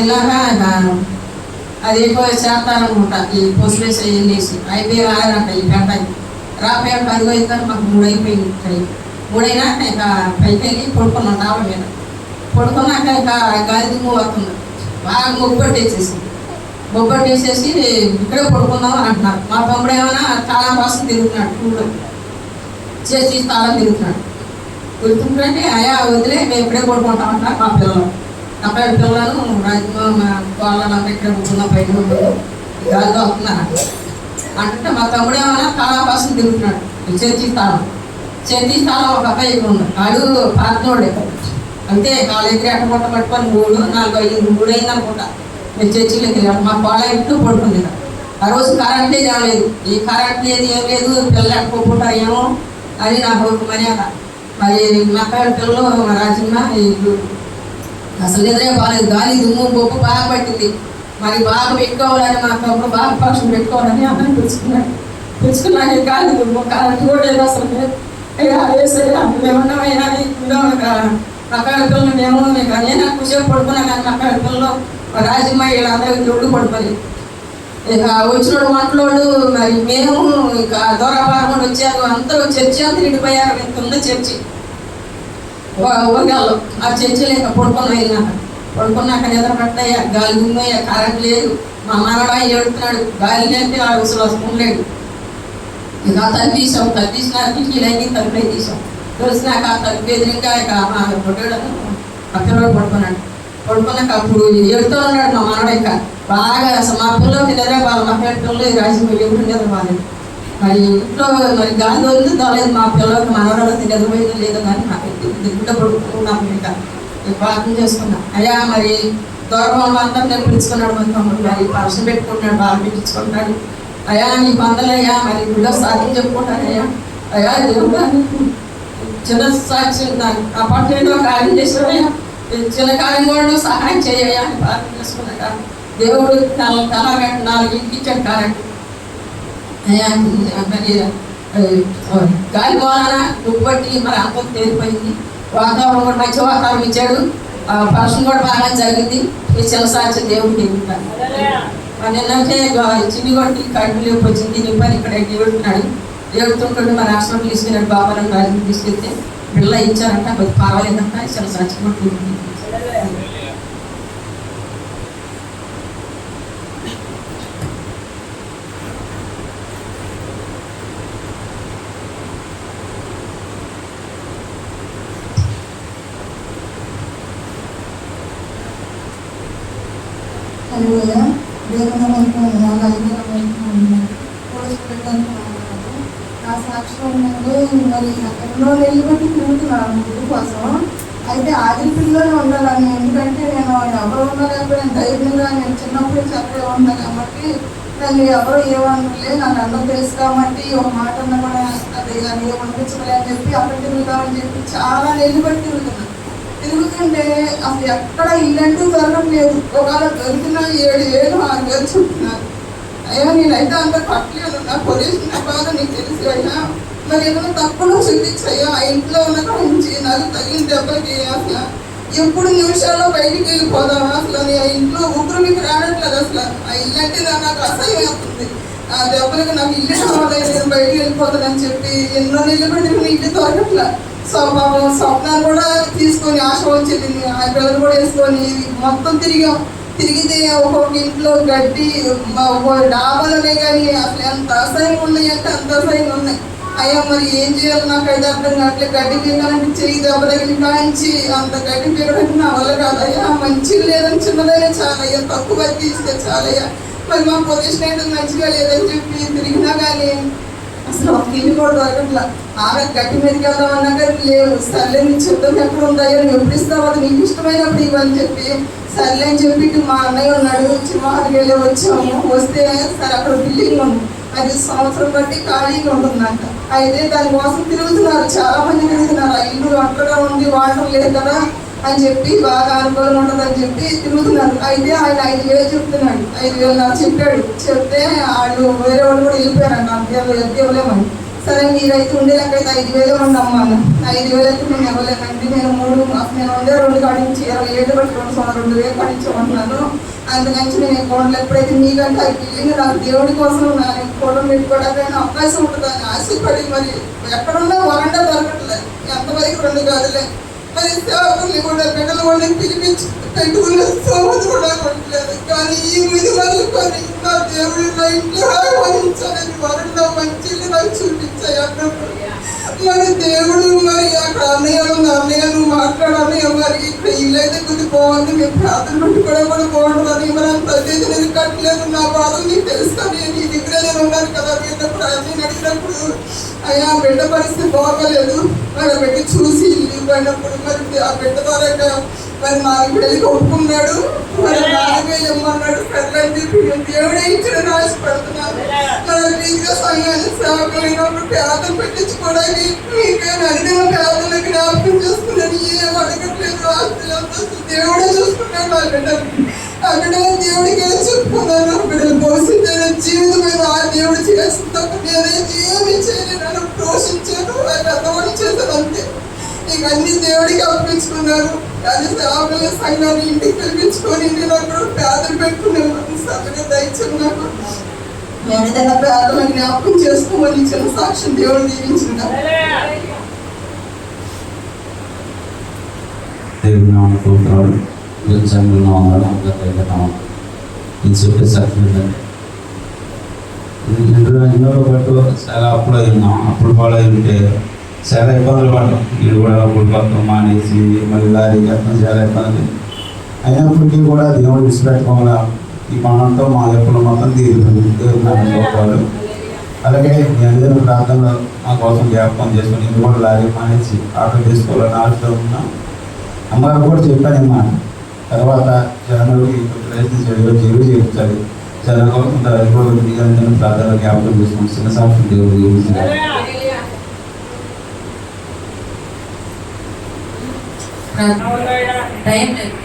ఇలాగా అది ఎక్కువ చేస్తారనుకుంటా. ఈ పొసులేసి వెళ్ళేసి అయిపోయి రాయాలంట. ఈ గంట రాపోయాక అదిగో ఇద్దరు మాకు 3 అయిపోయింది. 3 అయినాక ఇక పైకి వెళ్ళి పడుకున్నాం డాబా మీద. పడుకున్నాక ఇక గాలి దుమ్ము వస్తుంది. బాగా మొబ్బట్టేసేసి ఇక్కడే పడుకుందాం అని అంటున్నారు. మా తమ్ముడు ఏమైనా తాళం కోసం తిరుగుతున్నాడు. ఊళ్ళో చేసి తాళం తిరుగుతున్నాడు. తిరుగుతుంటే అయా వదిలే మేము ఇక్కడే పడుకుంటాం అంటున్నారు మా పిల్లలు. అబ్బాయి పిల్లలను వాళ్ళంతా ఇక్కడ కూర్చున్నాం. బయట గాలిలో వస్తున్నారు అంటే మా తమ్ముడు ఏమైనా తాళం కోసం తిరుగుతున్నాడు. చేతి తాళం ఒక అబ్బాయి ఇక్కడ ఉన్నాడు. ఆడు పాతనోడే అంటే కాలేజీ అట్టగొట్ట పట్టుకొని 3, 4, 5, 3 అయింది అనుకుంటా. మేము చర్చిలోకి వెళ్ళాము. మా కోళ్ళ ఇంట్లో పడుకుంది. ఆ రోజు కరెంట్ లేదు, ఏం లేదు. ఈ కరెంట్ లేదు, ఏం లేదు. పిల్లలు ఎట్టుకోకుంటారు ఏమో అని నాకు ఒక మర్యాద. మరి మా పిల్లలు రాజన్న అసలు ఎదురే బాగాలేదు. గాలి దుమ్ము బొప్పు బాగా పట్టింది. మరి బాగా పెట్టుకోవాలని మా తమ్ముడు బాగా పక్షం పెట్టుకోవాలని అందరిని పిలుచుకున్నాను. గాలి దుమ్ము కరెంట్ కూడా లేదు అసలు. ఏమన్నా అక్కడ పిల్లలు మేము నేను కూర్చొని పడుకున్నా. కానీ అక్కడ పిల్లలు రాజమ్మ వీళ్ళందరికీ రోడ్డు పడుకోలేదు. ఇక వచ్చిన వంటలోడు మరి మేము ఇక దూరపారం వచ్చారు. అందరూ చర్చి అంతా నిండిపోయారు. ఇంత ఉంది చర్చి ఊరిగాల్లో. ఆ చర్చిలో ఇక పడుకున్నాక నిద్ర పట్టాయా. గాలి దుమ్మయ్యా, కరెంట్ లేదు. మా మనవడా ఏడుతున్నాడు. గాలి లేని ఆ ఉసులు ఉండలేడు. ఇక తలుపు తీసినాక కిటికీలన్నీ తలుపులై తీసాం. తెలిసినాక ఆ తలుపు ఎదురుగా ఇక మా పొట్టేడను పక్కన పడుకున్నాక అప్పుడు ఏడుతూ ఉన్నాడు మా మనవడ. ఇక బాగా అసలు మా పిల్లలకి నిద్ర బాగా మా పిల్లలు రాజు ఎప్పుడు నిద్ర బాగాలేదు. మరి ఇంట్లో మరి గాలి దొరికి దొరలేదు. మా పిల్లలకి మనవరాలకి నిద్రపోయిందో లేదో కానీ నాకు దిగుట పడుకున్నాము. ఇక ప్రార్థన చేసుకున్నాం. అయ్యా మరి దూరం అంతా పిలుచుకున్నాడు మన తమ్ముడు. మరి పర్షన్ పెట్టుకుంటున్నాడు, బాగా పెట్టించుకుంటాడు. అయ్యా నీ పందలయ్యా మరి గుళ్ళో సాధ్యం చెప్పుకుంటాను. అయ్యా దేవుడు చిన్న సాక్ష్యం అపార్ట్మెంట్లో కార్యం చేసినయ్యా, చిన్న కార్యం కూడా సహాయం చేయయ్యా అని ప్రార్థన చేసుకున్నాక దేవుడు కలగట్టు 4 ఇంటికి ఇచ్చాడు కరెంట్. అయ్యా మరి గాలి పోవాలన్నా ఉబ్బట్టి మరి అంత తేలిపోయింది. వాతావరణం కూడా మంచి వాతావరణం ఇచ్చాడు. పర్షన్ కూడా బాగా జరిగింది. ఈ చిన్న సాక్ష్యం దేవుడికి ఎదుగుతాను. నిన్నంటే చిన్ని కొట్టి కడుపు లేపు వచ్చింది. నీ పని ఇక్కడ ఏడుతున్నాడు. ఏడుతుంటే మరి హాస్పిటల్ తీసుకెళ్ళాడు. బాబాలను రాజుని తీసుకెళ్తే పిల్ల ఇచ్చారంట. కొద్ది పర్వాలేదంట. చిన్న సాక్ష్యం కొట్టి ఆ సాక్ష్యం మరి ఎన్నో నెలలు బట్టి తిరుగుతున్నాను గుడి కోసం. అయితే ఆది పిల్లలు ఉండాలని, ఎందుకంటే నేను ఎవరు ఉన్నారంటే నేను ధైర్యంగా నేను చిన్నప్పుడు చక్కగా ఉంటాను కాబట్టి నన్ను ఎవరు ఏమనలే. నాకు అన్నం తెలుసు కాబట్టి ఒక మాట అన్న కూడా అది అని ఏమనిపించలే అని చెప్పి అక్కడ తిరుగుతామని చెప్పి చాలా నెలలు బట్టి తిరుగుతుంటే అసలు ఎక్కడ ఇల్లంటూ దొరకట్లేదు. ఒకవేళ దొరికిన 7 వేలు 6 వేలు చెప్తున్నారు. అయ్యా నేనైతే అంత కట్టలేదు. నా పొజిషన్ బాధ నీకు తెలుసు అయ్యా. మరి ఏమైనా తప్పులు చూపించయ్యా. ఆ ఇంట్లో ఉన్న నుంచి నాకు తగిన దెబ్బకి అసలు ఎప్పుడు నిమిషాల్లో బయటికి వెళ్ళిపోదాం. అసలు ఆ ఇంట్లో మీకు రావట్లేదు. అసలు ఆ ఇల్లు అంటే నాకు అసహ్యం అవుతుంది. ఆ దెబ్బలకి నాకు ఇల్లు కావాలి, నేను బయటికి వెళ్ళిపోతానని చెప్పి ఎన్నో నెలలు పెట్టి ఇల్లు దొరకట్లా. స్వప్నాలు కూడా తీసుకొని ఆశ వచ్చింది. ఆ పిల్లలు కూడా వేసుకొని మొత్తం తిరిగితే ఒక్కొక్క ఇంట్లో గడ్డి డాబాలనే కానీ అసలు ఎంత అసహ్యం ఉన్నాయి అంటే అంత అసహ్యం ఉన్నాయి. అయ్యా మరి ఏం చేయాలి నాకు అయితే అర్థం కావట్లే. గడ్డి పీకాలంటే చెయ్యి దెబ్బ తగిలి కాయించి అంత గడ్డి పీకడానికి నా వల్ల కాదు. అయ్యా మంచిగా లేదని చిన్నదైనా చాలయ్యా, తక్కువ తీస్తే చాలయ్యా. మరి మా పొజిషన్ అయితే మంచిగా లేదని చెప్పి తిరిగినా కానీ అసలు ఒక ఇల్లు కూడా దొరకట్లా. ఆమె గట్టి మీదకి వెళ్దామన్నా కానీ లేవు. సర్లే నీకు చెప్తాను ఎక్కడ ఉందాయో, నువ్వు ఎప్పుడు ఇస్తావు అది నీకు ఇష్టమైనప్పుడు ఇవ్వని చెప్పి సర్లే అని చెప్పి మా అన్నయ్య ఉన్నాడు. చిన్నవారికి వెళ్ళి వచ్చాము. వస్తే సరే అక్కడ బిల్డింగ్ ఉంది, అది సంవత్సరం బట్టి ఖాళీగా ఉంటుందంట. అయితే దానికోసం తిరుగుతున్నారు, చాలా మంది తిరుగుతున్నారు. ఆ ఇల్లు అక్కడ ఉంది, వాటర్ లేదు కదా అని చెప్పి బాగా అనుకూలంగా ఉంటుందని చెప్పి తిరుగుతున్నారు. అయితే ఆయన 5,000 చెప్తున్నాడు. 5,000 నాకు చెప్పాడు. చెప్తే వాళ్ళు వేరే వాళ్ళు కూడా వెళ్ళిపోయారంట. అంత ఇవ్వలేమని. సరే మీరైతే ఉండేలాకైతే 5,000 ఇవ్వండి అమ్మా అన్న. 5,000 అయితే నేను ఇవ్వలేనండి, నేను ఉండే 2 కాడించి 27 బట్టి 2,000 కాడించమంటున్నాను. అందుకని నేను అకౌంట్లో ఎప్పుడైతే మీకంటే ఆ బిల్లింగ్ నాకు దేవుడి కోసం నా అకౌంట్లో పెట్టుకోవడానికి అవకాశం ఉంటుందని ఆశపడి మరి ఎక్కడున్నా వరండా దొరకట్లేదు, ఎంతవరకు 2 గదులే. మరి సేవకుల్ని కూడా బిడ్డలు వాళ్ళని పిలిపించి పెట్టుకునే సోమతి కూడా కొట్టలేదు. కానీ ఈ విధి వదులుకొని నా దేవుడు నా ఇంట్లో ఆహ్వానించాలని వరండా మంచిని నాకు చూపించాయి అన్నప్పుడు మరి దేవుడు మరి అక్కడ అన్నయ్యను మాట్లాడాలి. మరి ఇక్కడ ఇల్లైతే కొద్ది బాగుంది, మేము ప్రార్థన పెట్టుకోవడం కూడా బాగుంటుందని మరి అంత అదైతే నేను కట్టలేదు. నా బాధలు నీకు తెలుసు కానీ నీ దగ్గర నేను ఉన్నాను కదా. నేను అడిగినప్పుడు అయ్యా బిడ్డ పరిస్థితి బాగోలేదు, మరి ఆ బిడ్డ చూసి ఇల్లు పడినప్పుడు మరి ఆ బిడ్డ ద్వారా మరి 4 వేలు ఒప్పుకున్నాడు. మరి 4,000 ఇమ్మన్నాడు. సర్లేండి దేవుడే ఇచ్చిన ఆశపడుతున్నాను. మన రీతిగా సంఘాన్ని సేవకులైనప్పుడు పేదలు పెట్టించుకోవడానికి మీకేమైనా అడిగిన పేదలు జ్ఞాపకం చేసుకున్నాను. ఏం అడగట్లేదు, ఆస్తులంతా దేవుడే చూసుకున్నాడు. నా బిడ్డలు ఆ బిడ్డలు దేవుడికి చెప్పుకున్నాను. నా బిడ్డలు భవిష్యత్తు జీవితమైన ఆ దేవుడు చేసిన తప్ప నేనే ఏమి చేయలేను, పోషించాను, పెద్దవాళ్ళు చేశాను అంతే. ఇక అన్ని దేవుడికి అర్పించుకున్నారు. కానీ సేవకుల సంఘాన్ని ఇంటికి పిలిపించుకొని నేను అక్కడ పేదలు పెట్టుకున్నాను. సభగా దయచేసి నాకు నేను ఏదైనా పేదలను జ్ఞాపకం చేసుకోమని ఇచ్చిన సాక్ష్యం దేవుడు దీవించిన దేవుని నామమున జనసంఘంలో ఉన్నాడు. ఇది చెప్పే సాక్ష్యం ఎన్నో బట్టు చాలా అప్పుడు ఉన్నాం. అప్పుడు కూడా ఉంటే చాలా ఇబ్బందులు పడ్డాం. వీళ్ళు కూడా అప్పుడు పక్కన మానేసి మళ్ళీ లారీ కట్టడం చాలా ఇబ్బంది అయినప్పటికీ కూడా దేవుడు విడిచిపెట్టుకోవాలా ఈ పనంతో మా ఎప్పుడు మొత్తం తీరుతుంది. దేవుడు అలాగే మీ అందరూ ప్రాంతంలో మా కోసం జ్ఞాపకం చేసుకుని ఇది కూడా లారీ మానేసి ఆటో తీసుకోవాలని ఆశతో ఉన్నాం. అమ్మగారు కూడా చెప్పాను అన్నమాట. తర్వాత జనాలకి ప్రయత్నించాలి జీవి చేయించాలి. జనం కోసం ప్రాంతాల్లో జ్ఞాపకం చేసుకుని చిన్న సాక్షి దేవుడు టైం లేదు.